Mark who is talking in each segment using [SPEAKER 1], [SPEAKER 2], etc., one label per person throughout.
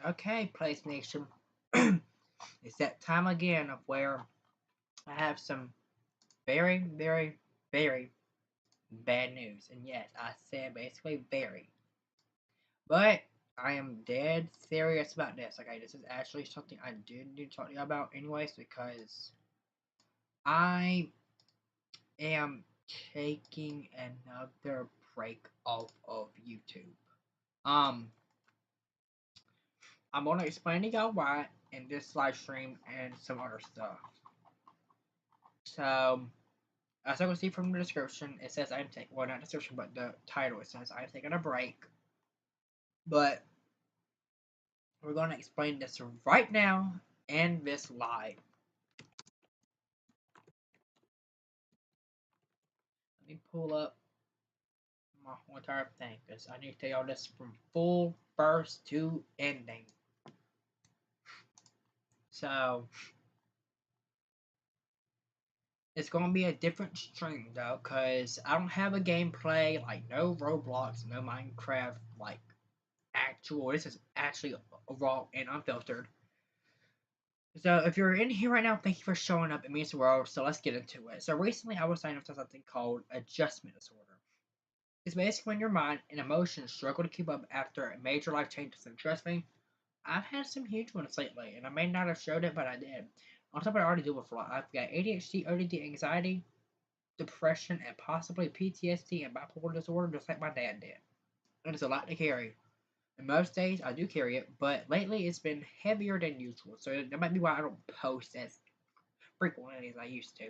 [SPEAKER 1] Okay, Place Nation. It's that time again of where I have some very, very, very bad news. And yes, I said basically very. But I am dead serious about this. Okay, this is actually something I did need to talk to you about anyways because I am taking another break off of YouTube. Um, I'm gonna explain to y'all why in this live stream and some other stuff. So, as I can see from the description, it says I'm taking, well, not description, but the title, it says I'm taking a break. But we're going to explain this right now in this live. Let me pull up my whole entire thing because I need to tell y'all this from full first to ending. So, it's going to be a different stream though because I don't have a gameplay, like no Roblox, no Minecraft, like actual. This is actually raw and unfiltered. So if you're in here right now, thank you for showing up. It means the world. So let's get into it. So recently I was diagnosed with something called adjustment disorder. It's basically when your mind and emotions struggle to keep up after a major life changes. And trust me, I've had some huge ones lately, and I may not have showed it, but I did. On top of what I already deal with a lot, I've got ADHD, ODD, anxiety, depression, and possibly PTSD and bipolar disorder, just like my dad did. And it's a lot to carry. And most days I do carry it, but lately it's been heavier than usual. So that might be why I don't post as frequently as I used to.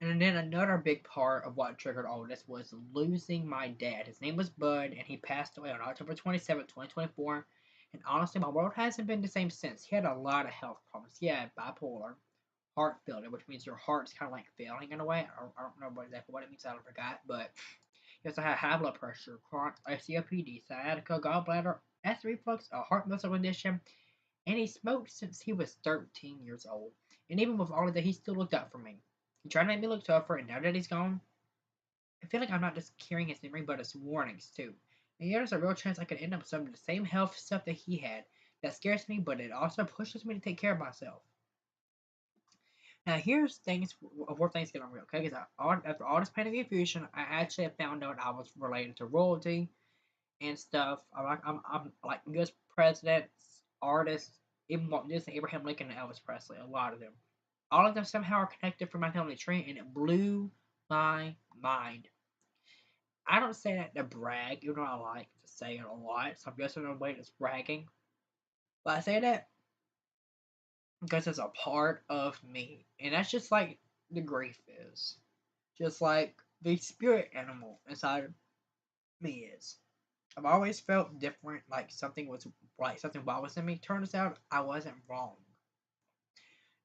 [SPEAKER 1] And then another big part of what triggered all this was losing my dad. His name was Bud, and he passed away on October 27th, 2024. And honestly, my world hasn't been the same since. He had a lot of health problems. He had bipolar, heart failure, which means your heart's kind of like failing in a way. I don't know exactly what it means, I forgot. But he also had high blood pressure, chronic COPD, sciatica, gallbladder, acid reflux, a heart muscle condition, and he smoked since he was 13 years old. And even with all of that, he still looked out for me. He tried to make me look tougher, and now that he's gone, I feel like I'm not just carrying his memory, but his warnings too. And yeah, there's a real chance I could end up with some of the same health stuff that he had. That scares me, but it also pushes me to take care of myself. Now, here's things where things get unreal, okay? Because after all this pain and confusion, I actually have found out I was related to royalty and stuff. I'm like U.S. presidents, artists, even Walt Disney, Abraham Lincoln, and Elvis Presley. A lot of them. All of them somehow are connected from my family tree, and it blew my mind. I don't say that to brag, even though I like to say it a lot. So I'm guessing in a way that's bragging. But I say that because it's a part of me. And that's just like the grief is. Just like the spirit animal inside of me is. I've always felt different, like something was in me. Turns out I wasn't wrong.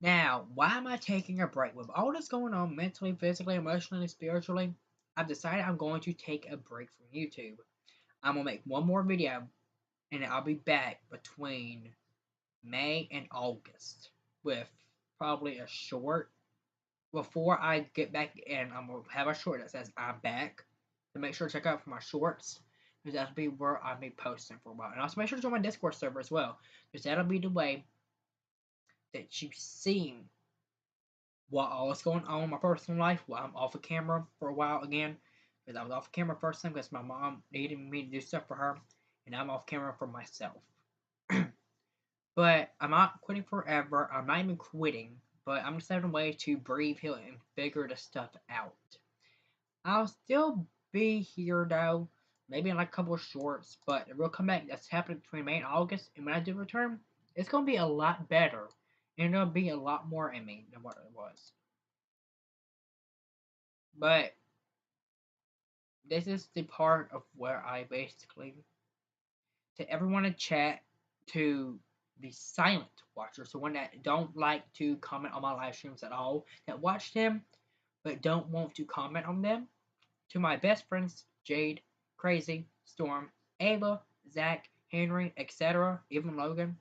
[SPEAKER 1] Now, why am I taking a break? With all this going on mentally, physically, emotionally, spiritually, I've decided I'm going to take a break from YouTube. I'm gonna make one more video and I'll be back between May and August with probably a short. Before I get back in, I'm gonna have a short that says I'm back. So make sure to check out for my shorts because that'll be where I'll be posting for a while. And also make sure to join my Discord server as well because that'll be the way that you see what all is going on in my personal life while I'm off of camera for a while again. Because I was off camera first time because my mom needed me to do stuff for her, and I'm off camera for myself. But I'm not quitting forever. I'm not even quitting, but I'm just having a way to breathe, heal, and figure the stuff out. I'll still be here though, maybe in like a couple of shorts, but the real comeback that's happening between May and August, and when I do return, it's gonna be a lot better, and there'll be a lot more in me than what it was. But this is the part of where I basically to everyone in chat to the silent watchers, the one that don't like to comment on my live streams at all, that watch them but don't want to comment on them. To my best friends, Jade, Crazy, Storm, Ava, Zach, Henry, etc., even Logan.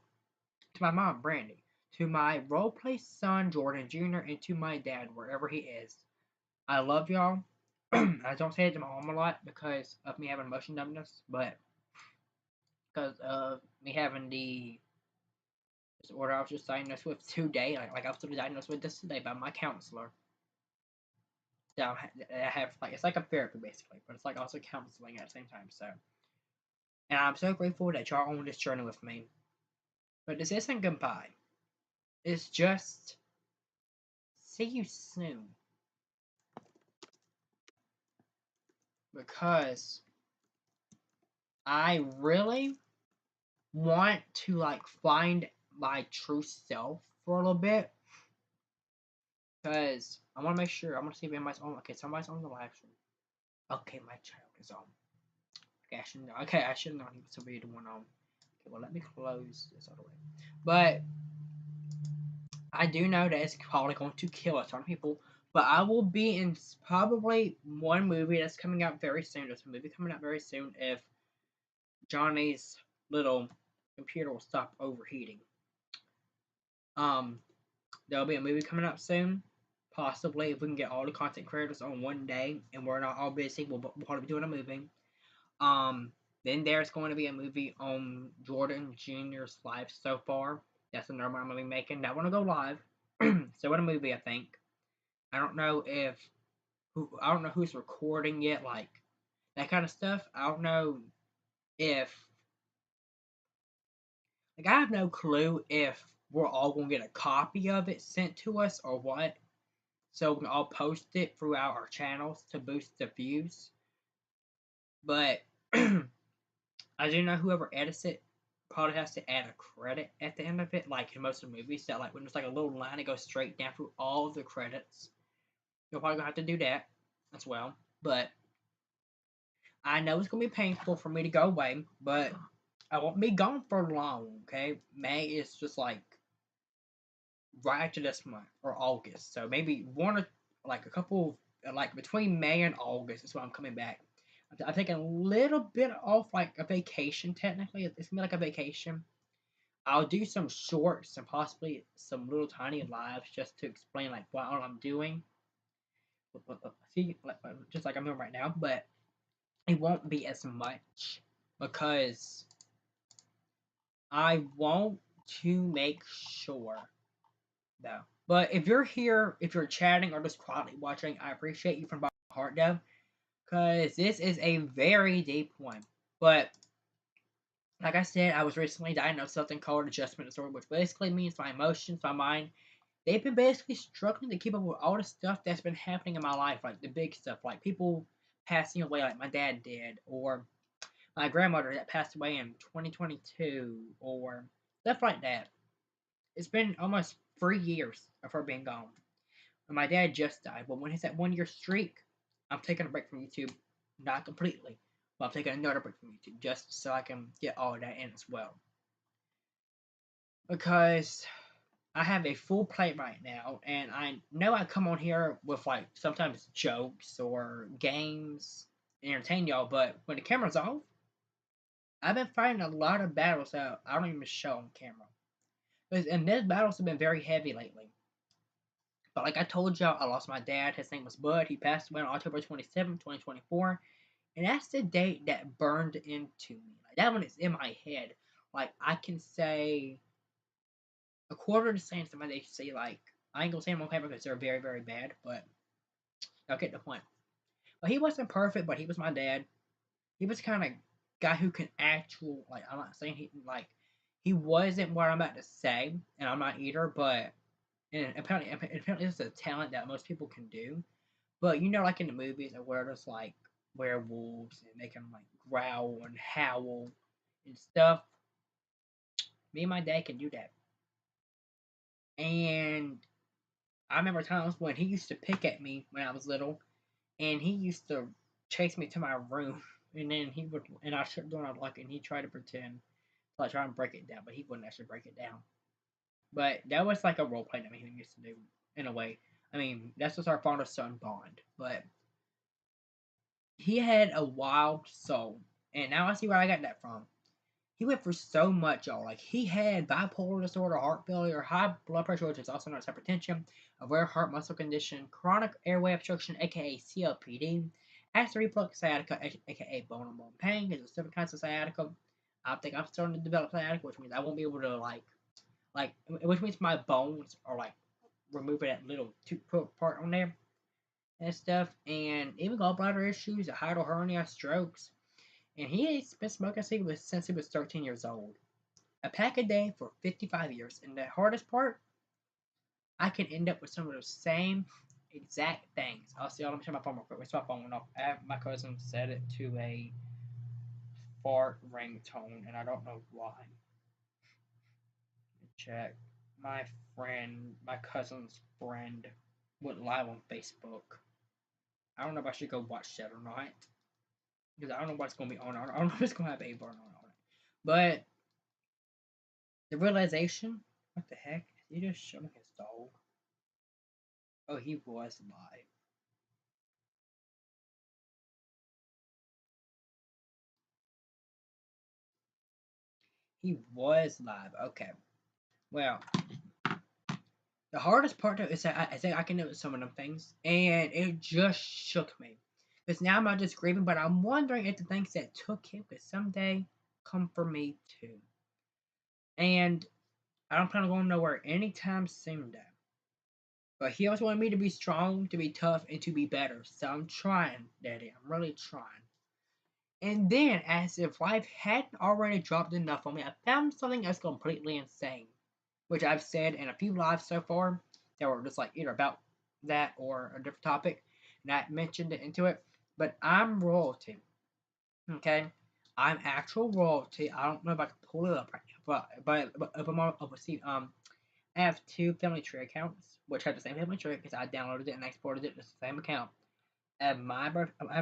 [SPEAKER 1] To my mom, Brandy. To my roleplay son, Jordan Jr., and to my dad, wherever he is. I love y'all. I don't say it to my mom a lot because of me having emotion numbness, but because of me having the disorder I was just diagnosed with today. Like I was diagnosed with this today by my counselor. That I have like it's like a therapy basically, but it's like also counseling at the same time. So, and I'm so grateful that y'all on this journey with me. But this isn't goodbye. It's just see you soon because I really want to like find my true self for a little bit because I want to make sure I want to see if anybody's on. Okay, somebody's on the live stream. Okay, my child is on. Okay, I should know. Okay, I should know he was be the one on. Okay, well let me close this other way. But I do know that it's probably going to kill a ton of people. But I will be in probably one movie that's coming out very soon. There's a movie coming out very soon if Johnny's little computer will stop overheating. Um, there'll be a movie coming up soon. Possibly, if we can get all the content creators on one day and we're not all busy, we'll probably be doing a movie. Um, then there's going to be a movie on Jordan Jr.'s life so far. That's another one I'm going to be making. That one will go live. So what a movie, I think. I don't know if I don't know who's recording it, like that kind of stuff. I don't know if like I have no clue if we're all gonna get a copy of it sent to us or what. So we can all post it throughout our channels to boost the views. But I do know whoever edits it probably has to add a credit at the end of it, like in most of the movies. That like when there's like a little line that goes straight down through all of the credits. You're probably gonna have to do that as well. But I know it's gonna be painful for me to go away, but I won't be gone for long. Okay, May is just like right after this month or August, so maybe one or like a couple like between May and August is when I'm coming back. I'm taking a little bit off, like a vacation. Technically, it's gonna be like a vacation. I'll do some shorts and possibly some little tiny lives just to explain like what all I'm doing. See, just like I'm doing right now, but it won't be as much because I want to make sure though. But if you're here, if you're chatting or just quietly watching, I appreciate you from my heart though, because this is a very deep one. But like I said, I was recently diagnosed with something called adjustment disorder, which basically means my emotions, my mind, they've been basically struggling to keep up with all the stuff that's been happening in my life, like the big stuff, like people passing away, like my dad did, or my grandmother that passed away in 2022, or stuff like that. It's been almost 3 years of her being gone. And my dad just died, but when it's that 1 year streak, I'm taking a break from YouTube. Not completely, but I'm taking another break from YouTube just so I can get all of that in as well. Because I have a full plate right now, and I know I come on here with like sometimes jokes or games, entertain y'all, but when the camera's off, I've been fighting a lot of battles that I don't even show on camera. And these battles have been very heavy lately. But like I told y'all, I lost my dad. His name was Bud. He passed away on October 27th, 2024. And that's the date that burned into me. Like that one is in my head. Like I can say a quarter of the same somebody they say like I ain't gonna say them on camera because they're very, very bad, but I'll get the point. But he wasn't perfect, but he was my dad. He was kind of guy who can actual like I'm not saying he wasn't what I'm about to say, and I'm not either, but and apparently it's a talent that most people can do. But you know, like in the movies where there's like werewolves and they can like growl and howl and stuff. Me and my dad can do that. And I remember times when he used to pick at me when I was little, and he used to chase me to my room, and then he would, and I shut the door and I'd lock it, and he'd try to pretend, like try and break it down, but he wouldn't actually break it down. But that was like a role play that he used to do in a way. I mean, that's just our father son bond. But he had a wild soul, and now I see where I got that from. He went through so much, y'all. Like he had bipolar disorder, heart failure, high blood pressure, which is also known as hypertension, a rare heart muscle condition, chronic airway obstruction, aka COPD, acid reflux sciatica, aka bone and bone pain, is a different kinds of sciatica, I think I'm starting to develop sciatica, which means I won't be able to which means my bones are like removing that little tooth part on there and stuff, and even gallbladder issues, a hiatal hernia, strokes. And he's been smoking cigarettes since he was 13 years old. A pack a day for 55 years. And the hardest part, I can end up with some of those same exact things. I'll see. Let me turn my phone real quick. My phone went off. My cousin set it to a fart ringtone, and I don't know why. Check. My cousin's friend, went live on Facebook. I don't know if I should go watch that or not. Because I don't know what's going to be on. I don't know if it's going to have a burn on it. But the realization, what the heck? He just showing his dog. Oh, he was live. He was live. Okay. Well, the hardest part though is that I can notice some of them things, and it just shook me. Because now I'm not just grieving, but I'm wondering if the things that took him could someday come for me too. And I don't plan on going nowhere anytime soon, though. But he always wanted me to be strong, to be tough, and to be better. So I'm trying, Daddy. I'm really trying. And then, as if life hadn't already dropped enough on me, I found something that's completely insane, which I've said in a few lives so far that were just like either about that or a different topic, and I mentioned it into it. But I'm royalty, okay? I'm actual royalty. I don't know if I can pull it up right now, but if I'm on, see, I have two family tree accounts, which have the same family tree because I downloaded it and exported it. It's the same account. I have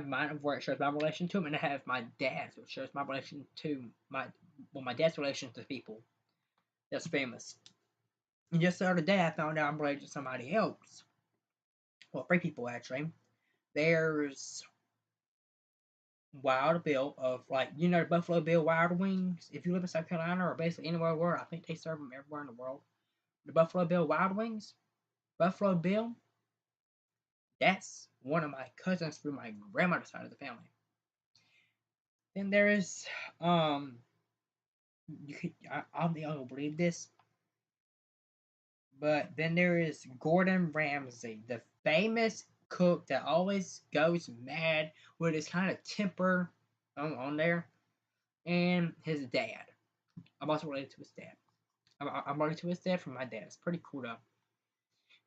[SPEAKER 1] mine where it shows my relation to him, and I have my dad's, which shows my relation to my dad's relation to people that's famous. And just the other day, I found out I'm related to somebody else. Well, three people actually. There's Wild Bill of Buffalo Bill Wild Wings. If you live in South Carolina or basically anywhere in the world, I think they serve them everywhere in the world. The Buffalo Bill Wild Wings, Buffalo Bill. That's one of my cousins through my grandmother's side of the family. Then there is I don't think I will believe this, but then there is Gordon Ramsay, the famous cook that always goes mad with his kind of temper on there, and his dad. I'm also related to his dad. I'm related to his dad from my dad. It's pretty cool though.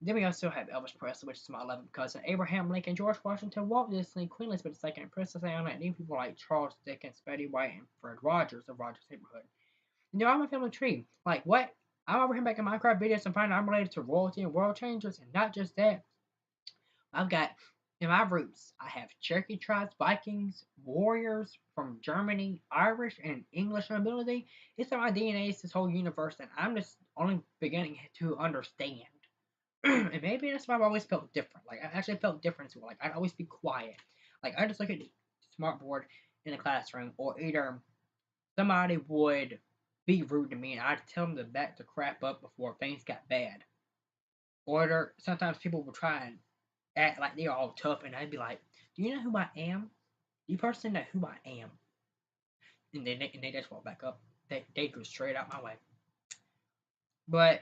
[SPEAKER 1] Then we also have Elvis Presley, which is my 11th cousin, Abraham Lincoln, George Washington, Walt Disney, Queen Elizabeth II, Princess Anne, and new people like Charles Dickens, Betty White, and Fred Rogers of Rogers Neighborhood. And they're all my family tree. Like, what? I'm over here making Minecraft videos and finding I'm related to royalty and world changers, and not just that. I've got, in my roots, I have Cherokee tribes, Vikings, warriors from Germany, Irish, and English nobility. It's in my DNA, it's this whole universe, and I'm just only beginning to understand. And maybe that's why I've always felt different. Like, I actually felt different to it. Like, I'd always be quiet. Like, I just look at the smart board in the classroom, or either somebody would be rude to me, and I'd tell them to back the crap up before things got bad. Or sometimes people would try and act like they're all tough, and I'd be like, "Do you know who I am? Do you personally know who I am?" And they just walk back up. They go straight out my way. But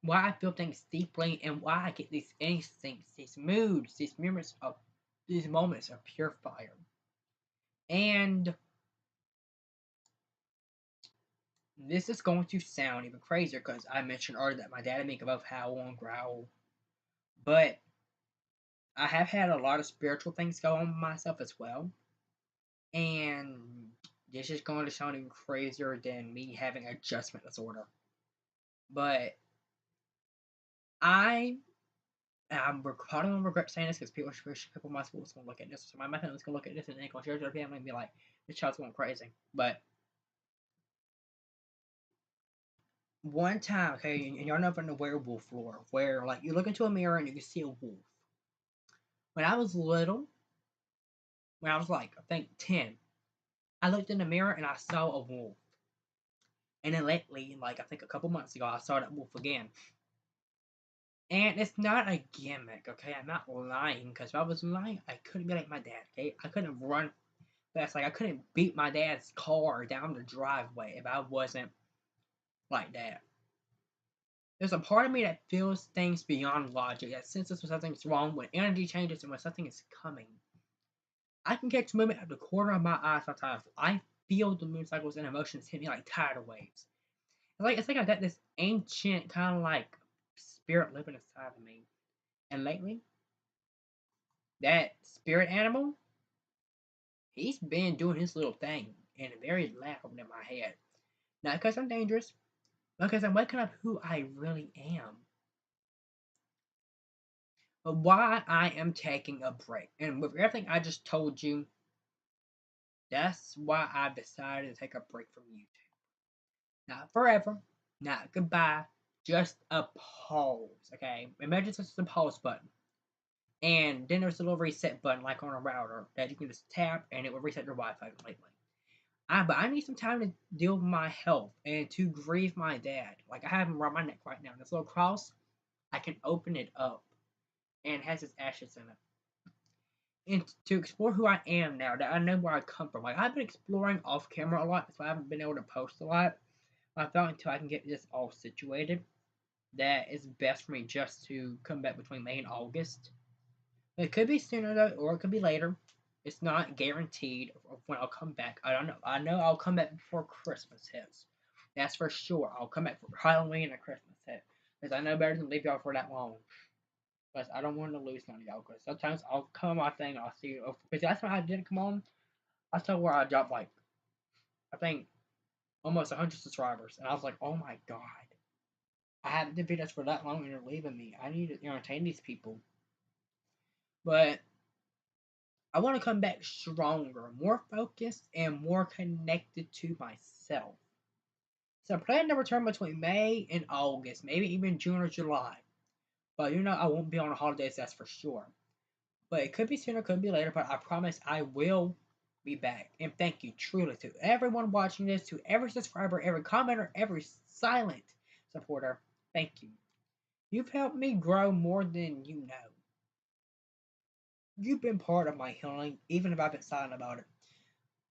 [SPEAKER 1] why I feel things deeply, and why I get these instincts, these moods, these moments of pure fire. And this is going to sound even crazier because I mentioned earlier that my dad and me can both howl and growl. But I have had a lot of spiritual things go on with myself as well. And this is going to sound even crazier than me having adjustment disorder. But I'm probably gonna regret saying this because people in my school is gonna look at this. So my family's gonna look at this and they're gonna share it to their family and be like, "This child's going crazy." But one time, okay, and y'all know from the werewolf lore, where like you look into a mirror and you can see a wolf. When I was little, when I was like I think 10, I looked in the mirror and I saw a wolf. And then lately, like I think a couple months ago, I saw that wolf again. And it's not a gimmick, okay? I'm not lying, because if I was lying, I couldn't be like my dad, okay? I couldn't run fast. Like I couldn't beat my dad's car down the driveway if I wasn't like that. There's a part of me that feels things beyond logic, that senses when something's wrong, when energy changes, and when something is coming. I can catch movement at the corner of my eye sometimes. I feel the moon cycles and emotions hit me like tidal waves. It's like I got this ancient kind of like spirit living inside of me. And lately, that spirit animal, he's been doing his little thing and very loud in my head. Not because I'm dangerous, but because I'm waking up who I really am. But why I am taking a break. And with everything I just told you, that's why I've decided to take a break from YouTube. Not forever, not goodbye, just a pause, okay? Imagine this is the pause button. And then there's a little reset button like on a router that you can just tap and it will reset your Wi-Fi completely. But I need some time to deal with my health and to grieve my dad. Like I have him around my neck right now. This little cross, I can open it up and it has his ashes in it. And to explore who I am now that I know where I come from. Like I've been exploring off camera a lot, so I haven't been able to post a lot. I thought until I can get this all situated, that it's best for me just to come back between May and August. It could be sooner though, or it could be later. It's not guaranteed of when I'll come back. I don't know. I know I'll come back before Christmas hits. That's for sure. I'll come back for Halloween and Christmas hit. Because I know better than leave y'all for that long. Because I don't want to lose none of y'all. Because sometimes I'll come on my thing and I'll see. Because that's why I didn't come on. I saw where I dropped like, I think, almost 100 subscribers. And I was like, oh my god. I haven't did videos for that long and they're leaving me. I need to entertain these people. But I want to come back stronger, more focused, and more connected to myself. So I plan to return between May and August, maybe even June or July. But I won't be on the holidays, that's for sure. But it could be sooner, could be later, but I promise I will be back. And thank you truly to everyone watching this, to every subscriber, every commenter, every silent supporter. Thank you. You've helped me grow more than you know. You've been part of my healing, even if I've been silent about it.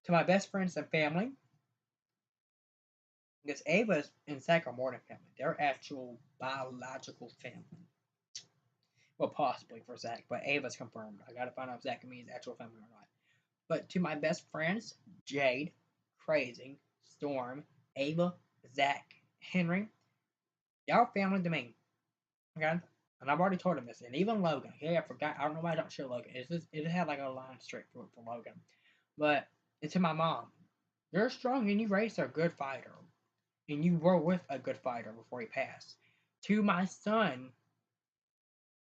[SPEAKER 1] To my best friends and family, because Ava's and Zach are more than family. They're actual biological family. Well, possibly for Zach, but Ava's confirmed. I gotta find out if Zach and me is actual family or not. But to my best friends, Jade, Crazy, Storm, Ava, Zach, Henry, y'all family to me. Okay? And I've already told him this. And even Logan. Okay, I forgot. I don't know why I don't show Logan. It had like a line straight for Logan. But it's to my mom. You're strong and you raised a good fighter. And you were with a good fighter before he passed. To my son,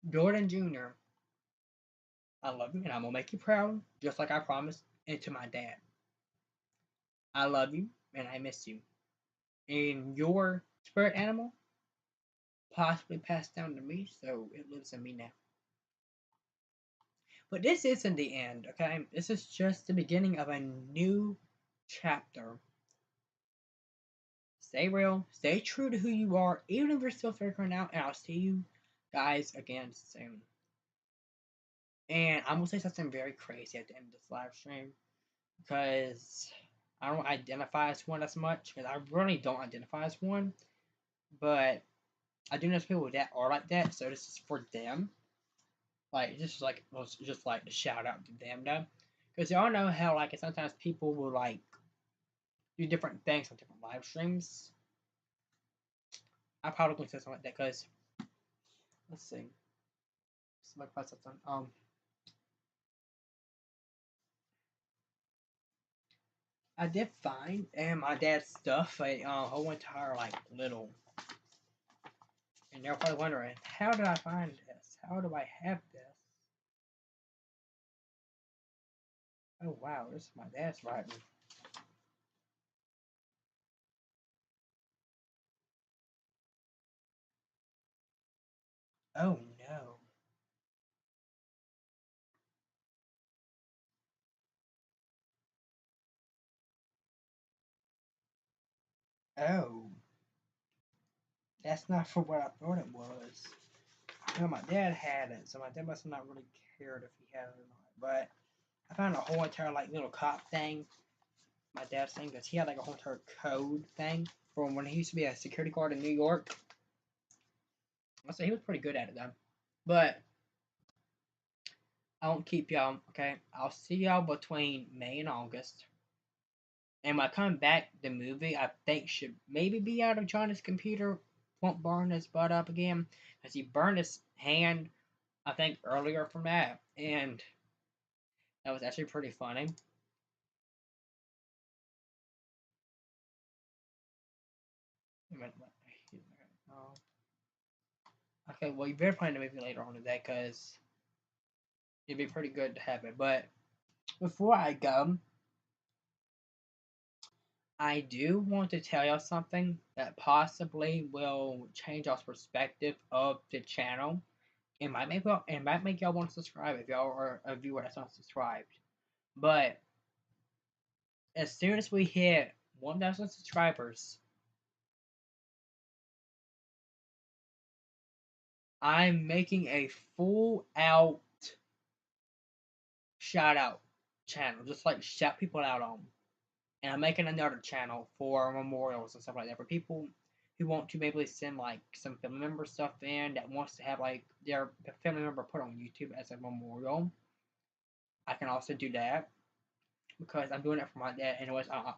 [SPEAKER 1] Jordan Jr., I love you and I'm gonna make you proud, just like I promised. And to my dad, I love you and I miss you. And your spirit animal possibly passed down to me, so it lives in me now. But this isn't the end, okay? This is just the beginning of a new chapter. Stay real, stay true to who you are, even if you're still figuring out, and I'll see you guys again soon. And I'm gonna say something very crazy at the end of this live stream because I don't identify as one as much because I really don't identify as one, but I do know people that are like that, so this is for them. Like just like just like to shout out to them though, because y'all know how like sometimes people will like do different things on different live streams. I probably say something like that because let's see, somebody post something. I did find my dad's stuff a whole entire like little, and you're probably wondering how did I find this? How do I have this? Oh wow, this is my dad's writing. Oh no. Oh, that's not for what I thought it was. My dad had it, so my dad must have not really cared if he had it or not. But I found a whole entire like little cop thing. My dad's thing because he had like a whole entire code thing from when he used to be a security guard in New York. So he was pretty good at it though. But I won't keep y'all. Okay, I'll see y'all between May and August. And when I come back, the movie I think should maybe be out of Johnny's computer. Won't burn his butt up again because he burned his hand. I think earlier from that, and that was actually pretty funny. Okay, well you better find the movie later on today because it'd be pretty good to have it. But before I go, I do want to tell y'all something that possibly will change y'all's perspective of the channel. It might make y'all want to subscribe if y'all are a viewer that's not subscribed. But as soon as we hit 1,000 subscribers, I'm making a full out shout out channel, just like shout people out on. And I'm making another channel for memorials and stuff like that for people who want to maybe send like some family member stuff in that wants to have like their family member put on YouTube as a memorial. I can also do that because I'm doing it for my dad. Anyways, I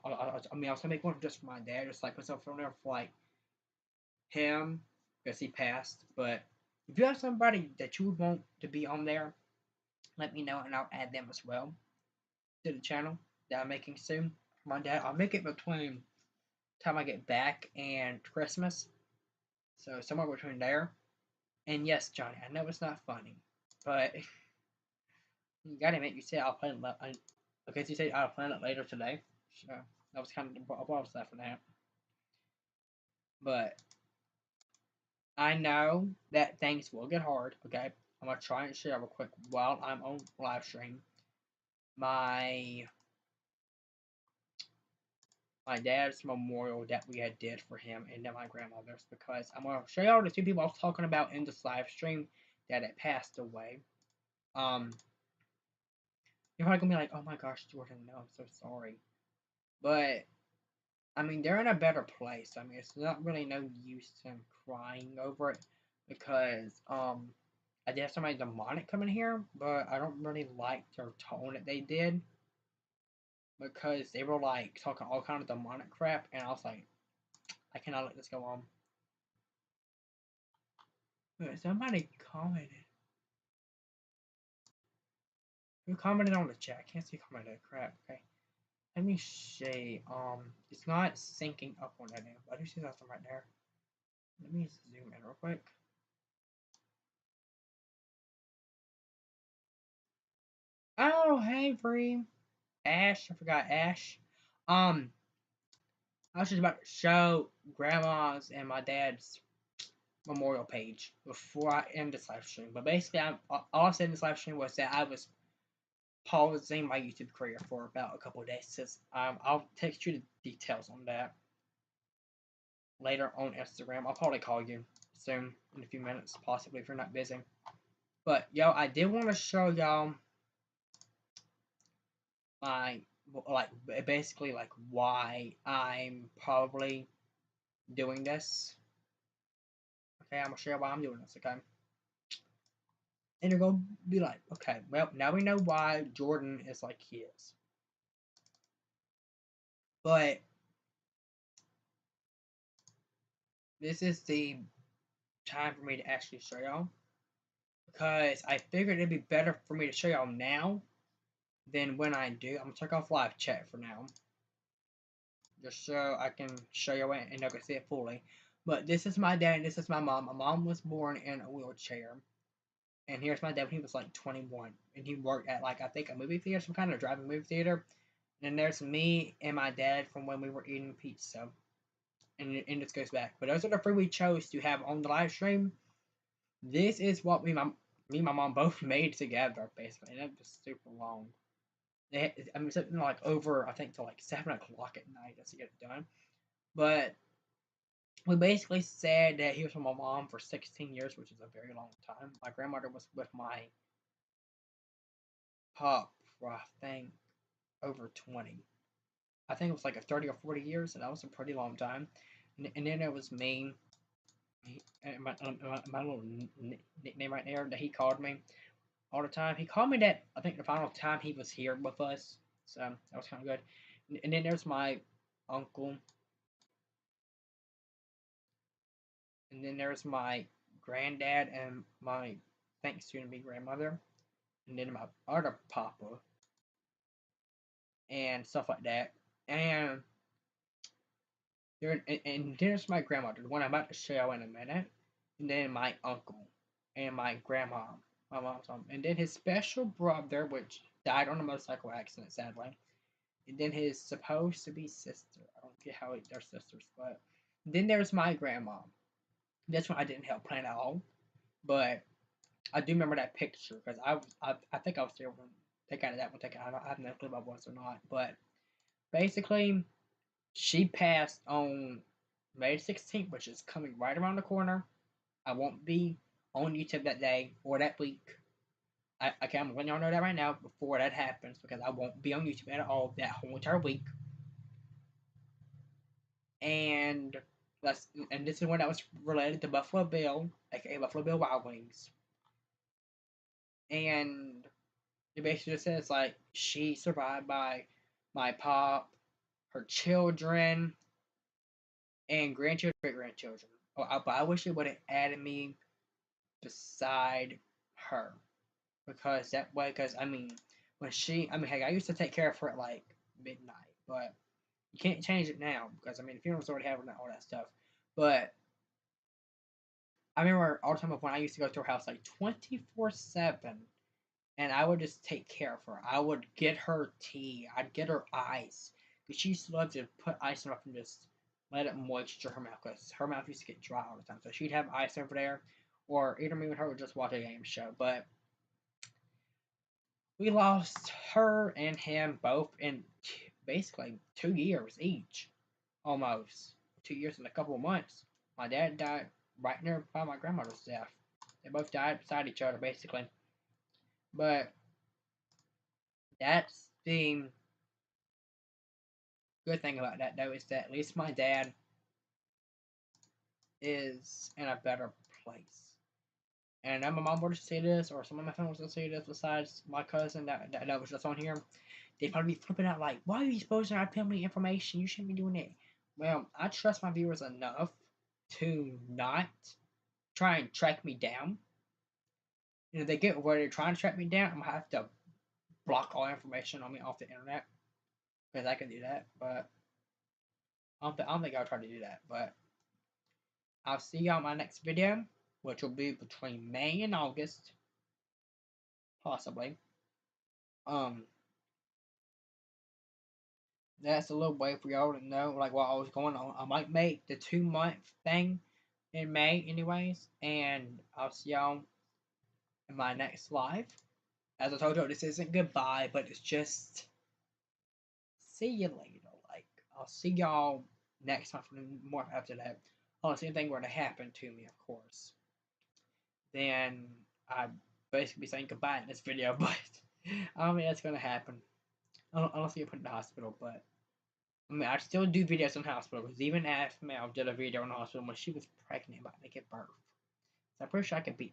[SPEAKER 1] mean, I was gonna make one just for my dad, just like put something on there for like him because he passed. But if you have somebody that you would want to be on there, let me know and I'll add them as well to the channel that I'm making soon for my dad. I'll make it between time I get back and Christmas. So somewhere between there. And yes, Johnny, I know it's not funny, but you gotta admit, you said I'll plan it. Okay, so you said I'll plan it later today. So that was kind of what I was laughing at. But I know that things will get hard. Okay, I'm gonna try and share real quick while I'm on live stream. My my dad's memorial that we had did for him and then my grandmother's because I'm gonna show y'all the two people I was talking about in this live stream that had passed away. Um, you're probably gonna be like, "Oh my gosh, Jordan, no, I'm so sorry," but I mean they're in a better place. I mean it's not really no use in crying over it because I did have somebody demonic come in here, but I don't really like their tone that they did because they were like talking all kind of demonic crap, and I was like, I cannot let this go on. Wait, somebody commented. Who commented on the chat? I can't see commented. Crap. Okay. Let me see. It's not syncing up on that end, but I do see something right there. Let me zoom in real quick. Oh, hey, Bree. Ash. I forgot Ash. Um, I was just about to show Grandma's and my dad's memorial page before I end this live stream. But basically, all I said in this live stream was that I was pausing my YouTube career for about a couple of days. Since I'll text you the details on that later on Instagram. I'll probably call you soon in a few minutes, possibly if you're not busy. But yo, I did want to show y'all my like basically like why I'm probably doing this. Okay, I'm gonna show you why I'm doing this. Okay, and you're gonna be like, okay, well now we know why Jordan is like he is. But this is the time for me to actually show y'all because I figured it'd be better for me to show y'all now than when I do. I'm gonna turn off live chat for now, just so I can show you it and you can see it fully. But this is my dad and this is my mom. My mom was born in a wheelchair. And here's my dad when he was like 21. And he worked at like I think a movie theater, some kind of drive-in movie theater. And then there's me and my dad from when we were eating pizza. And this goes back. But those are the three we chose to have on the live stream. This is what me and my mom both made together, basically. And it was super long. I mean, something like over, I think, till like 7 o'clock at night just to get it done. But we basically said that he was with my mom for 16 years, which is a very long time. My grandmother was with my pop for, I think, over 20. I think it was like a 30 or 40 years, and that was a pretty long time. And then it was me, and my little nickname right there that he called me all the time. He called me that, I think, the final time he was here with us. So that was kind of good. And then there's my uncle. And then there's my granddad and my, thanks soon to be grandmother. And then my other papa. And stuff like that. And there's my grandmother, the one I'm about to show in a minute. And then my uncle and my grandma, my mom's mom. And then his special brother, which died on a motorcycle accident, sadly. And then his supposed to be sister. I don't get how they're sisters, but then there's my grandma. This one I didn't help plan at all, but I do remember that picture because I think I was there when they got that one taken. I have no clue if I was or not, but basically she passed on May 16th, which is coming right around the corner. I won't be on YouTube that day or that week. Okay, I'm letting y'all know that right now before that happens because I won't be on YouTube at all that whole entire week. And and this is one that was related to Buffalo Bill, aka Buffalo Bill Wild Wings. And it basically just says like she survived by my pop, her children, and grandchildren, great grandchildren. But I wish it would have added me beside her because that way, because I mean, hey, I used to take care of her at like midnight, but you can't change it now because I mean, the funeral's already happened and all that stuff. But I remember all the time when I used to go to her house like 24/7, and I would just take care of her. I would get her tea. I'd get her ice. Because she used to love to put ice in her mouth and just let it moisture her mouth. Because her mouth used to get dry all the time. So she'd have ice over there. Or either me and her would just watch a game show. But we lost her and him both in basically 2 years each. Almost. 2 years and a couple of months. My dad died right near by my grandmother's death. They both died beside each other, basically. But that's the good thing about that, though, is that at least my dad is in a better place. And I know my mom would see this, or some of my family would see this, besides my cousin that was just on here. They'd probably be flipping out like, why are you exposing our family information? You shouldn't be doing it. Well, I trust my viewers enough to not try and track me down. And if they get where they're trying to track me down, I'm going to have to block all information on me off the internet. Because I can do that, but I don't think I'll try to do that. But I'll see y'all in my next video, which will be between May and August, possibly. That's a little way for y'all to know like what I was going on. I might make the 2 month thing in May, anyways, and I'll see y'all in my next live. As I told you, this isn't goodbye, but it's just see you later. Like I'll see y'all next month and more after that. Unless anything were to happen to me, of course. Then I'd basically be saying goodbye in this video, but I don't think that's gonna happen. Unless I get put in the hospital, but I mean, I still do videos in the hospital because even Mel did a video in the hospital when she was pregnant about to give birth. So I'm pretty sure I can beat that.